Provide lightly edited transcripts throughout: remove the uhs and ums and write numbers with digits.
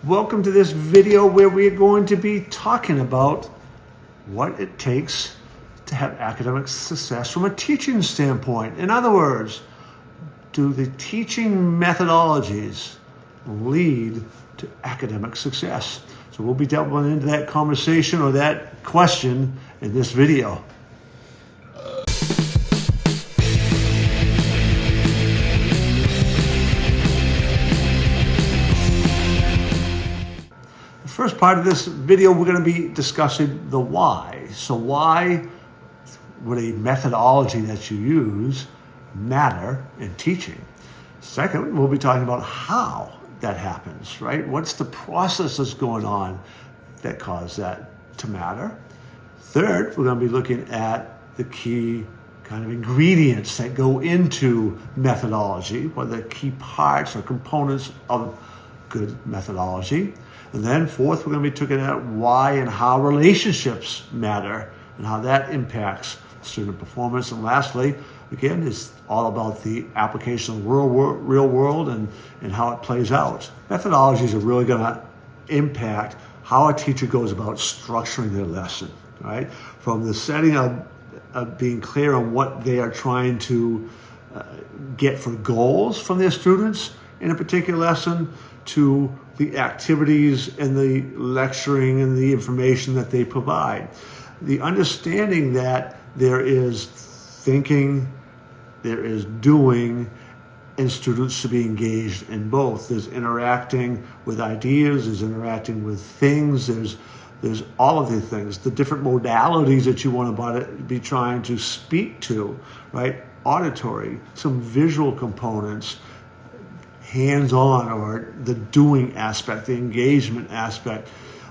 Welcome to this video where we're going to be talking about what it takes to have academic success from a teaching standpoint. In other words, do the teaching methodologies lead to academic success? So we'll be delving into that conversation or that question in this video. First part of this video, we're going to be discussing the why. So why would a methodology that you use matter in teaching? Second, we'll be talking about how that happens, right? What's the process that's going on that cause that to matter? Third, we're going to be looking at the key kind of ingredients that go into methodology, what are the key parts or components of good methodology. And then fourth, we're going to be looking at why and how relationships matter and how that impacts student performance. And lastly, again, it's all about the application of the real world and how it plays out. Methodologies are really going to impact how a teacher goes about structuring their lesson, right? From the setting of being clear on what they are trying to get for goals from their students in a particular lesson, to the activities and the lecturing and the information that they provide. The understanding that there is thinking, there is doing, and students should be engaged in both. There's interacting with ideas, there's interacting with things, there's all of these things, the different modalities that you want to be trying to speak to, right? Auditory, some visual components, hands-on, or the doing aspect, the engagement aspect.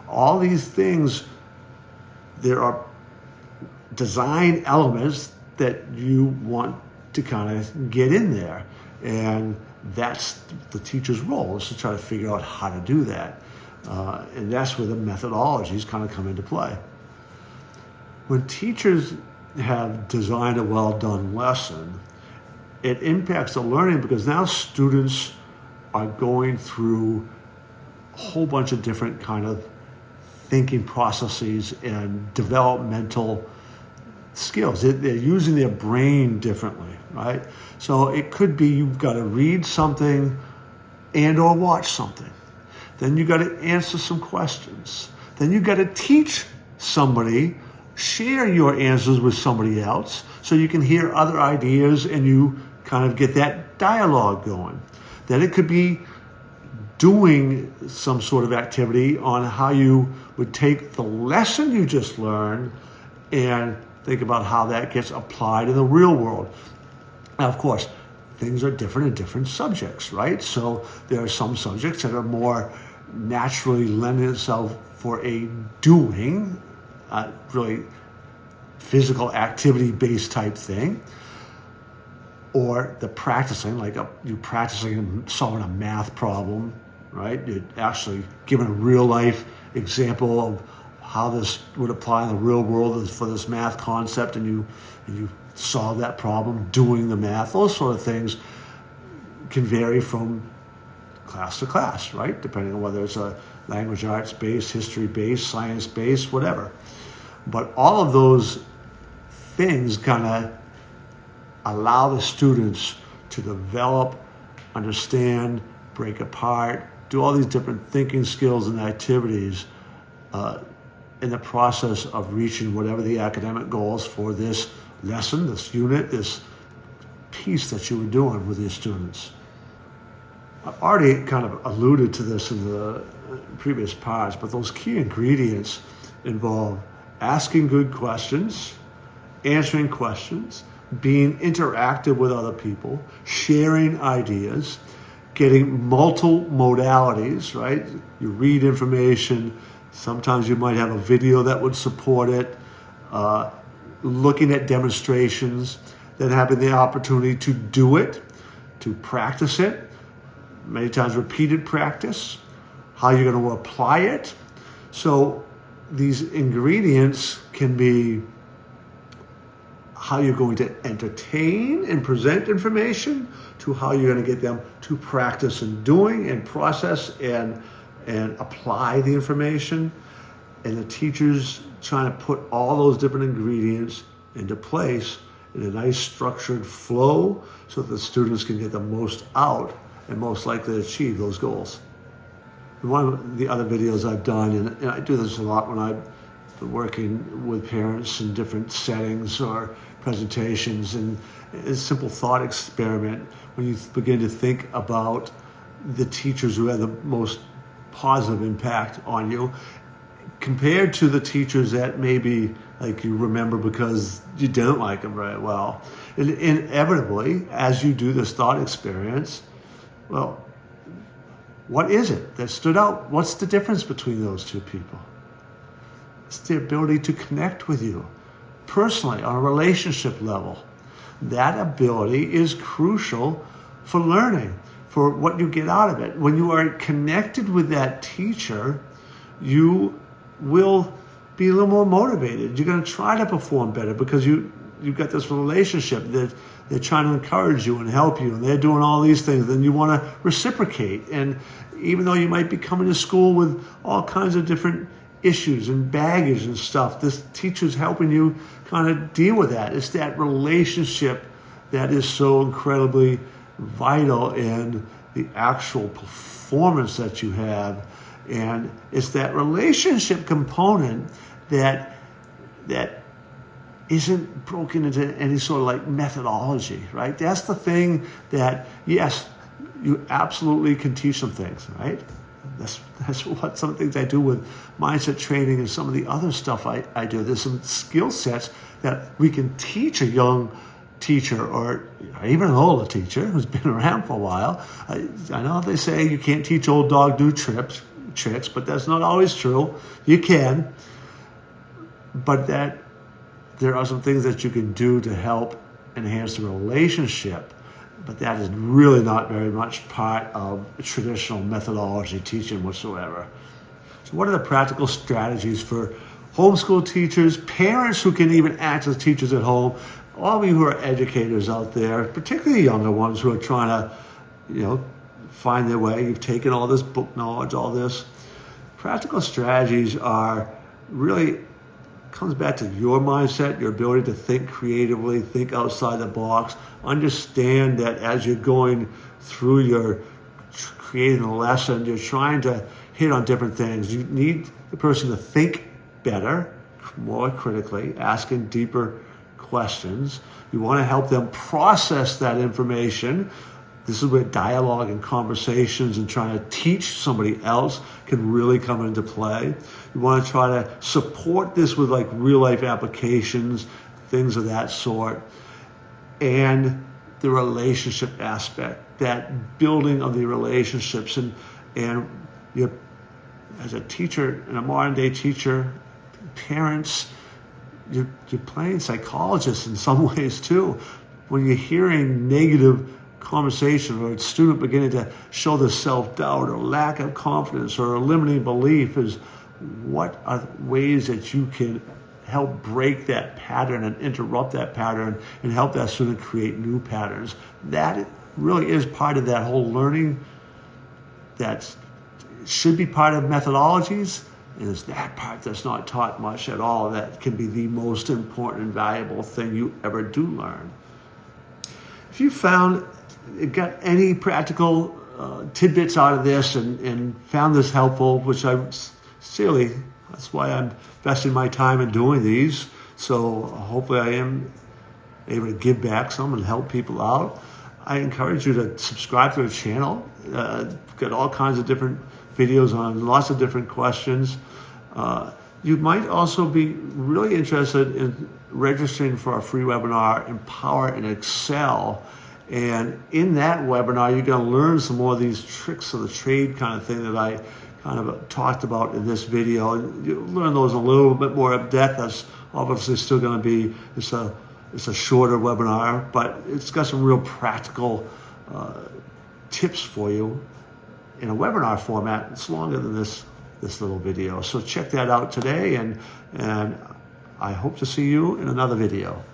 All these things, there are design elements that you want to kind of get in there. And that's the teacher's role, is to try to figure out how to do that. And that's where the methodologies kind of come into play. When teachers have designed a well-done lesson, it impacts the learning because now students are going through a whole bunch of different kind of thinking processes and developmental skills. They're using their brain differently, right? So it could be you've got to read something and or watch something. Then you've got to answer some questions. Then you've got to teach somebody, share your answers with somebody else so you can hear other ideas and you kind of get that dialogue going. Then it could be doing some sort of activity on how you would take the lesson you just learned and think about how that gets applied in the real world. Now, of course, things are different in different subjects, right? So there are some subjects that are more naturally lending itself for a doing, really physical activity-based type thing. Or the practicing, like you practicing and solving a math problem, right? You're actually giving a real life example of how this would apply in the real world for this math concept, and you solve that problem doing the math. Those sort of things can vary from class to class, right? Depending on whether it's a language arts based, history based, science based, whatever. But all of those things kind of allow the students to develop, understand, break apart, do all these different thinking skills and activities in the process of reaching whatever the academic goals for this lesson, this unit, this piece that you were doing with your students. I've already kind of alluded to this in the previous parts, but those key ingredients involve asking good questions, answering questions, being interactive with other people, sharing ideas, getting multiple modalities, right? You read information, sometimes you might have a video that would support it, looking at demonstrations, then having the opportunity to do it, to practice it, many times repeated practice, how you're going to apply it. So these ingredients can be how you're going to entertain and present information, to how you're going to get them to practice and doing and process and and apply the information, and the teacher's trying to put all those different ingredients into place in a nice structured flow so that the students can get the most out and most likely to achieve those goals. One of the other videos I've done, and I do this a lot when I'm working with parents in different settings or presentations, and a simple thought experiment when you begin to think about the teachers who have the most positive impact on you compared to the teachers that maybe like you remember because you didn't like them very well. And inevitably, as you do this thought experience, well, what is it that stood out? What's the difference between those two people? It's the ability to connect with you personally on a relationship level. That ability is crucial for learning, for what you get out of it. When you are connected with that teacher, you will be a little more motivated. You're going to try to perform better because you've got this relationship that they're trying to encourage you and help you, and they're doing all these things. Then you want to reciprocate. And even though you might be coming to school with all kinds of different issues and baggage and stuff, this teacher's helping you kind of deal with that. It's that relationship that is so incredibly vital in the actual performance that you have. And it's that relationship component that isn't broken into any sort of like methodology, right? That's the thing that, yes, you absolutely can teach some things, right? That's what some of the things I do with mindset training and some of the other stuff I do. There's some skill sets that we can teach a young teacher or even an older teacher who's been around for a while. I know they say you can't teach old dog new tricks, but that's not always true. You can, but that there are some things that you can do to help enhance the relationship, but that is really not very much part of traditional methodology teaching whatsoever. So what are the practical strategies for homeschool teachers, parents who can even act as teachers at home, all of you who are educators out there, particularly younger ones who are trying to, find their way. You've taken all this book knowledge, all this. Practical strategies are really, comes back to your mindset, your ability to think creatively, think outside the box, understand that as you're going through your creating a lesson, you're trying to hit on different things. You need the person to think better, more critically, asking deeper questions. You want to help them process that information. This is where dialogue and conversations and trying to teach somebody else can really come into play. You want to try to support this with like real life applications, things of that sort. And the relationship aspect, that building of the relationships. And you're, as a teacher, and a modern day teacher, parents, you're playing psychologists in some ways too. When you're hearing negative conversation or a student beginning to show the self-doubt or lack of confidence or a limiting belief, is what are ways that you can help break that pattern and interrupt that pattern and help that student create new patterns. That really is part of that whole learning that should be part of methodologies, and it's that part that's not taught much at all that can be the most important and valuable thing you ever do learn. If you got any practical tidbits out of this and found this helpful, which that's why I'm investing my time in doing these. So hopefully I am able to give back some and help people out. I encourage you to subscribe to the channel. Got all kinds of different videos on lots of different questions. You might also be really interested in registering for our free webinar, Empower and Excel. And in that webinar, you're going to learn some more of these tricks of the trade kind of thing that I kind of talked about in this video. You'll learn those a little bit more in depth. That's obviously still going to be, it's a shorter webinar, but it's got some real practical tips for you in a webinar format. It's longer than this little video. So check that out today, and I hope to see you in another video.